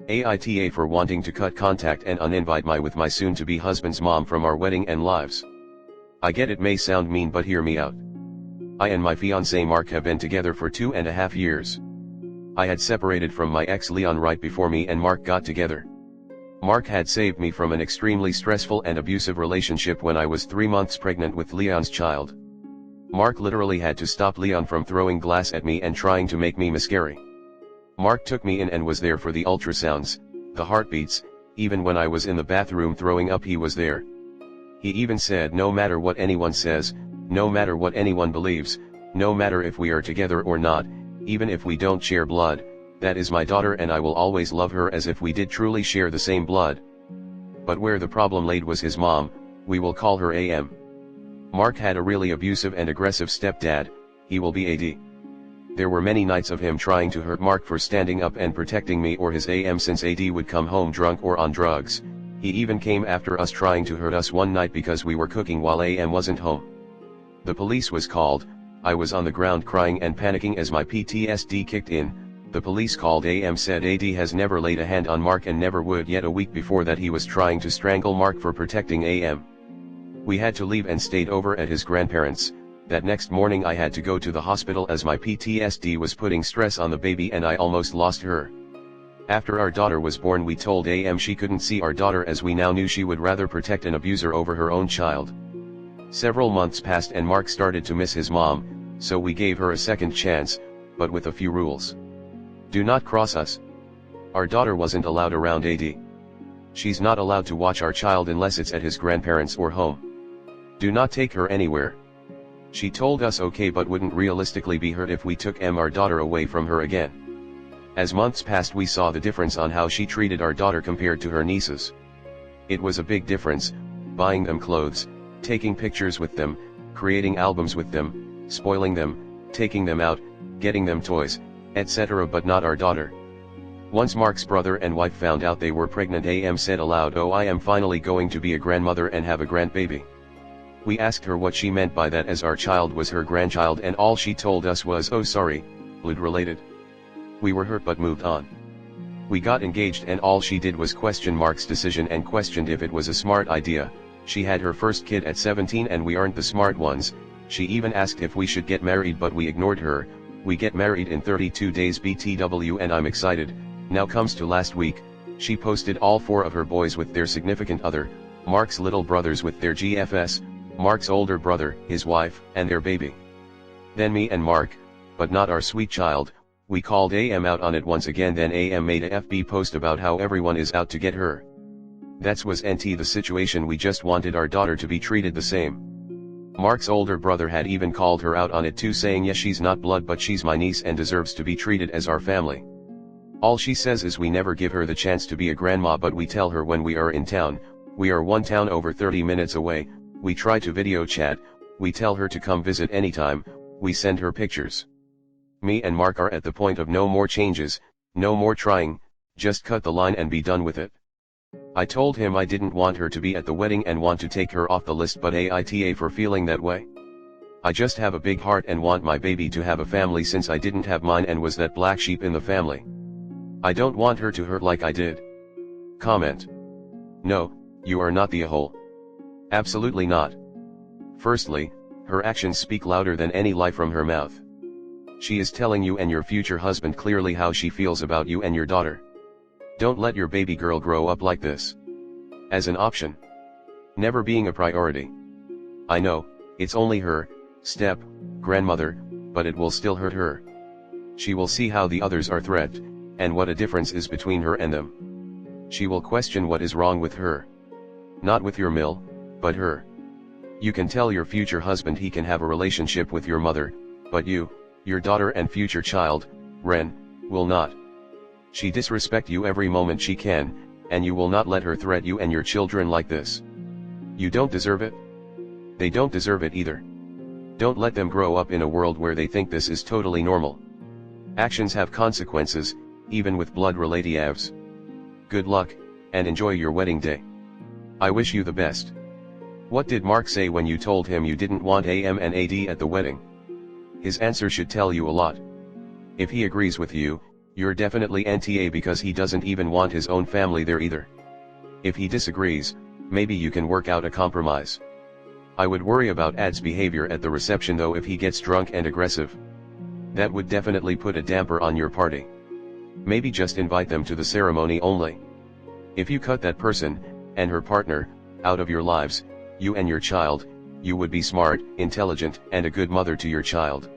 AITA for wanting to cut contact and uninvite me with my soon-to-be husband's mom from our wedding and lives. I get it may sound mean, but hear me out. I and my fiancé Mark have been together for 2.5 years. I had separated from my ex Leon right before me and Mark got together. Mark had saved me from an extremely stressful and abusive relationship when I was 3 months pregnant with Leon's child. Mark literally had to stop Leon from throwing glass at me and trying to make me miscarry. Mark took me in and was there for the ultrasounds, the heartbeats, even when I was in the bathroom throwing up he was there. He even said no matter what anyone says, no matter what anyone believes, no matter if we are together or not, even if we don't share blood, that is my daughter and I will always love her as if we did truly share the same blood. But where the problem laid was his mom, we will call her AM. Mark had a really abusive and aggressive stepdad, he will be AD. There were many nights of him trying to hurt Mark for standing up and protecting me or his AM since AD would come home drunk or on drugs. He even came after us trying to hurt us one night because we were cooking while AM wasn't home. The police was called. I was on the ground crying and panicking as my PTSD kicked in. The police called AM said AD has never laid a hand on Mark and never would, yet a week before that he was trying to strangle Mark for protecting AM. We had to leave and stayed over at his grandparents'. That next morning I had to go to the hospital as my PTSD was putting stress on the baby and I almost lost her. After our daughter was born we told AM she couldn't see our daughter as we now knew she would rather protect an abuser over her own child. Several months passed and Mark started to miss his mom, so we gave her a second chance, but with a few rules. Do not cross us. Our daughter wasn't allowed around AD. She's not allowed to watch our child unless it's at his grandparents' or home. Do not take her anywhere. She told us okay but wouldn't realistically be hurt if we took our daughter away from her again. As months passed we saw the difference on how she treated our daughter compared to her nieces. It was a big difference, buying them clothes, taking pictures with them, creating albums with them, spoiling them, taking them out, getting them toys, etc. but not our daughter. Once Mark's brother and wife found out they were pregnant, AM said aloud, "Oh, I am finally going to be a grandmother and have a grandbaby." We asked her what she meant by that as our child was her grandchild and all she told us was, "Oh sorry, blood related." We were hurt but moved on. We got engaged and all she did was question Mark's decision and questioned if it was a smart idea. She had her first kid at 17 and we aren't the smart ones. She even asked if we should get married but we ignored her. We get married in 32 days BTW and I'm excited. Now comes to last week, she posted all 4 of her boys with their significant other, Mark's little brothers with their GFS, Mark's older brother, his wife, and their baby. Then me and Mark, but not our sweet child. We called AM out on it once again, then AM made a FB post about how everyone is out to get her. That was NT the situation, we just wanted our daughter to be treated the same. Mark's older brother had even called her out on it too, saying yes, she's not blood but she's my niece and deserves to be treated as our family. All she says is we never give her the chance to be a grandma, but we tell her when we are in town. We are one town over 30 minutes away, we try to video chat, we tell her to come visit anytime, we send her pictures. Me and Mark are at the point of no more changes, no more trying, just cut the line and be done with it. I told him I didn't want her to be at the wedding and want to take her off the list, but AITA for feeling that way. I just have a big heart and want my baby to have a family since I didn't have mine and was that black sheep in the family. I don't want her to hurt like I did. Comment. No, you are not the a-hole. Absolutely not. Firstly, her actions speak louder than any lie from her mouth. She is telling you and your future husband clearly how she feels about you and your daughter. Don't let your baby girl grow up like this. As an option. Never being a priority. I know, it's only her grandmother, but it will still hurt her. She will see how the others are threatened, and what a difference is between her and them. She will question what is wrong with her. Not with your mill, but her. You can tell your future husband he can have a relationship with your mother, but you, your daughter and future child, Ren, will not. She disrespect you every moment she can, and you will not let her threaten you and your children like this. You don't deserve it. They don't deserve it either. Don't let them grow up in a world where they think this is totally normal. Actions have consequences, even with blood relatives. Good luck, and enjoy your wedding day. I wish you the best. What did Mark say when you told him you didn't want AM and AD at the wedding? His answer should tell you a lot. If he agrees with you, You're definitely NTA because he doesn't even want his own family there either. If he disagrees, maybe you can work out a compromise. I would worry about Ad's behavior at the reception though if he gets drunk and aggressive. That would definitely put a damper on your party. Maybe just invite them to the ceremony only. If you cut that person, and her partner, out of your lives, you and your child, you would be smart, intelligent, and a good mother to your child.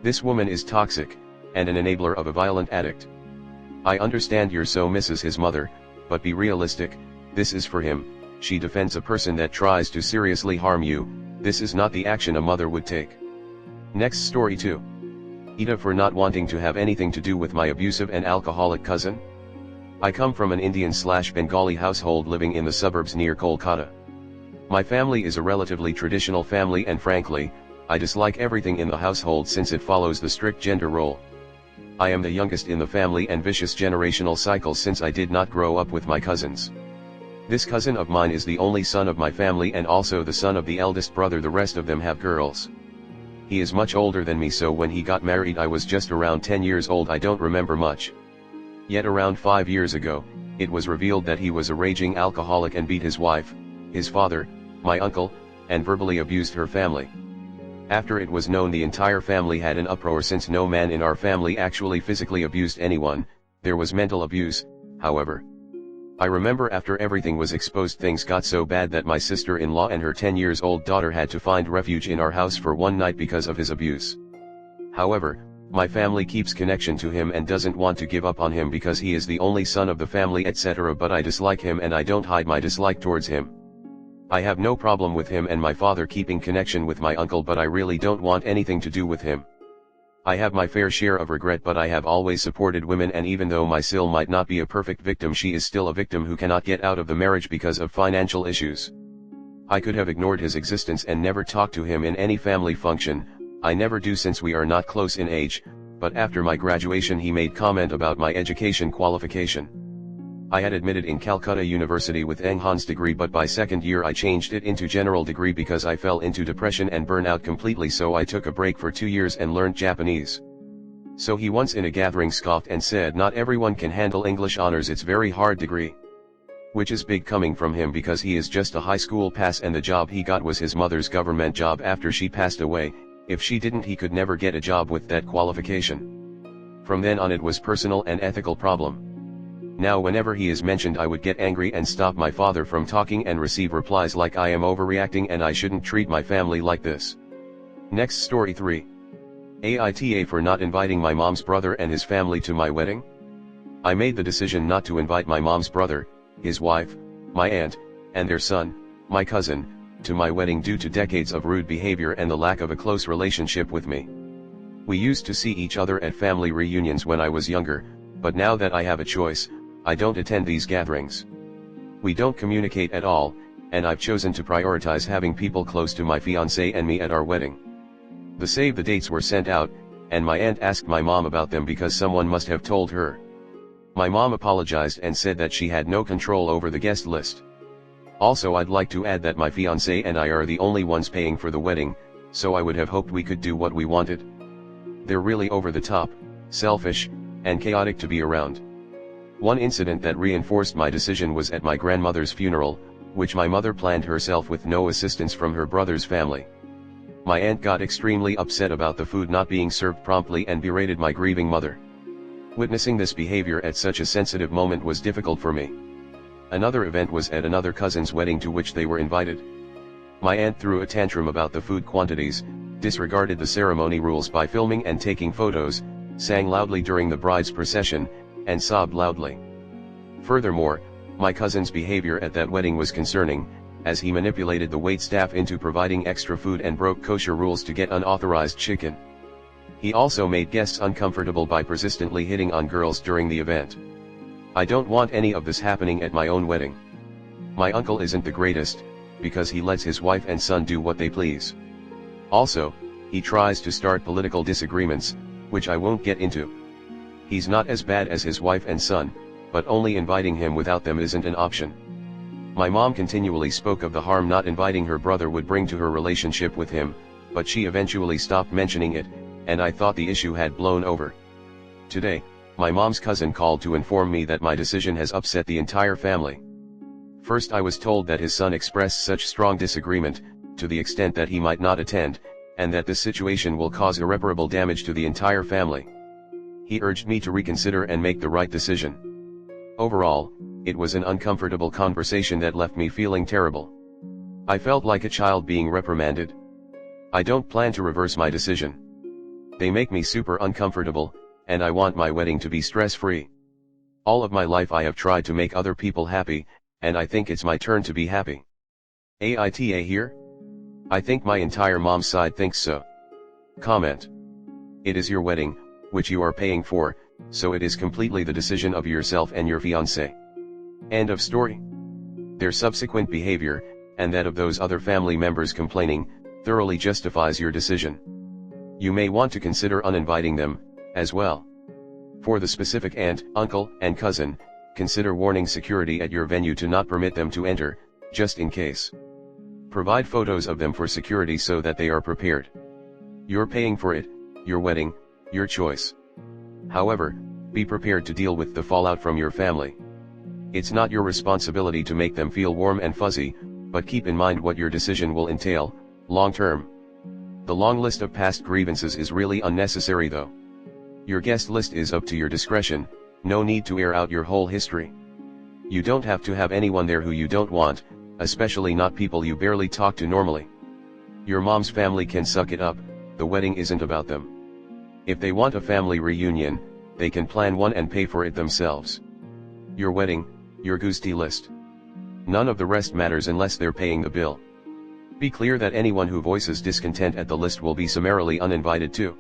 This woman is toxic, and an enabler of a violent addict. I understand you're so misses his mother, but be realistic, this is for him. She defends a person that tries to seriously harm you, this is not the action a mother would take. Next story 2. AITA for not wanting to have anything to do with my abusive and alcoholic cousin. I come from an Indian/Bengali household living in the suburbs near Kolkata. My family is a relatively traditional family and frankly, I dislike everything in the household since it follows the strict gender role. I am the youngest in the family and vicious generational cycle since I did not grow up with my cousins. This cousin of mine is the only son of my family and also the son of the eldest brother, the rest of them have girls. He is much older than me, so when he got married I was just around 10 years old. I don't remember much. Yet around 5 years ago, it was revealed that he was a raging alcoholic and beat his wife, his father, my uncle, and verbally abused her family. After it was known, the entire family had an uproar since no man in our family actually physically abused anyone, there was mental abuse, however. I remember after everything was exposed things got so bad that my sister-in-law and her 10-year-old daughter had to find refuge in our house for one night because of his abuse. However, my family keeps connection to him and doesn't want to give up on him because he is the only son of the family, etc. But I dislike him and I don't hide my dislike towards him. I have no problem with him and my father keeping connection with my uncle, but I really don't want anything to do with him. I have my fair share of regret, but I have always supported women, and even though my Sil might not be a perfect victim, she is still a victim who cannot get out of the marriage because of financial issues. I could have ignored his existence and never talked to him in any family function, I never do since we are not close in age, but after my graduation he made comment about my education qualification. I had admitted in Calcutta University with Enhanced degree, but by second year I changed it into general degree because I fell into depression and burnout completely, so I took a break for 2 years and learned Japanese. So he once in a gathering scoffed and said not everyone can handle English honors, it's very hard degree. Which is big coming from him because he is just a high school pass and the job he got was his mother's government job after she passed away. If she didn't he could never get a job with that qualification. From then on it was personal and ethical problem. Now whenever he is mentioned I would get angry and stop my father from talking and receive replies like I am overreacting and I shouldn't treat my family like this. Next story 3. AITA for not inviting my mom's brother and his family to my wedding. I made the decision not to invite my mom's brother, his wife, my aunt, and their son, my cousin, to my wedding due to decades of rude behavior and the lack of a close relationship with me. We used to see each other at family reunions when I was younger, but now that I have a choice, I don't attend these gatherings. We don't communicate at all, and I've chosen to prioritize having people close to my fiancé and me at our wedding. The save the dates were sent out, and my aunt asked my mom about them because someone must have told her. My mom apologized and said that she had no control over the guest list. Also, I'd like to add that my fiancé and I are the only ones paying for the wedding, so I would have hoped we could do what we wanted. They're really over the top, selfish, and chaotic to be around. One incident that reinforced my decision was at my grandmother's funeral, which my mother planned herself with no assistance from her brother's family. My aunt got extremely upset about the food not being served promptly and berated my grieving mother. Witnessing this behavior at such a sensitive moment was difficult for me. Another event was at another cousin's wedding to which they were invited. My aunt threw a tantrum about the food quantities, disregarded the ceremony rules by filming and taking photos, sang loudly during the bride's procession, and sobbed loudly. Furthermore, my cousin's behavior at that wedding was concerning, as he manipulated the waitstaff into providing extra food and broke kosher rules to get unauthorized chicken. He also made guests uncomfortable by persistently hitting on girls during the event. I don't want any of this happening at my own wedding. My uncle isn't the greatest, because he lets his wife and son do what they please. Also, he tries to start political disagreements, which I won't get into. He's not as bad as his wife and son, but only inviting him without them isn't an option. My mom continually spoke of the harm not inviting her brother would bring to her relationship with him, but she eventually stopped mentioning it, and I thought the issue had blown over. Today, My mom's cousin called to inform me that my decision has upset the entire family. First I was told that his son expressed such strong disagreement, to the extent that he might not attend, and that this situation will cause irreparable damage to the entire family. He urged me to reconsider and make the right decision. Overall, it was an uncomfortable conversation that left me feeling terrible. I felt like a child being reprimanded. I don't plan to reverse my decision. They make me super uncomfortable, and I want my wedding to be stress-free. All of my life I have tried to make other people happy, and I think it's my turn to be happy. AITA here? I think my entire mom's side thinks so. Comment. It is your wedding, which you are paying for, so it is completely the decision of yourself and your fiancé. End of story. Their subsequent behavior, and that of those other family members complaining, thoroughly justifies your decision. You may want to consider uninviting them, as well. For the specific aunt, uncle, and cousin, consider warning security at your venue to not permit them to enter, just in case. Provide photos of them for security so that they are prepared. You're paying for it, your wedding, your choice. However, be prepared to deal with the fallout from your family. It's not your responsibility to make them feel warm and fuzzy, but keep in mind what your decision will entail, long term. The long list of past grievances is really unnecessary though. Your guest list is up to your discretion, no need to air out your whole history. You don't have to have anyone there who you don't want, especially not people you barely talk to normally. Your mom's family can suck it up, the wedding isn't about them. If they want a family reunion, they can plan one and pay for it themselves. Your wedding, your gusti list. None of the rest matters unless they're paying the bill. Be clear that anyone who voices discontent at the list will be summarily uninvited too.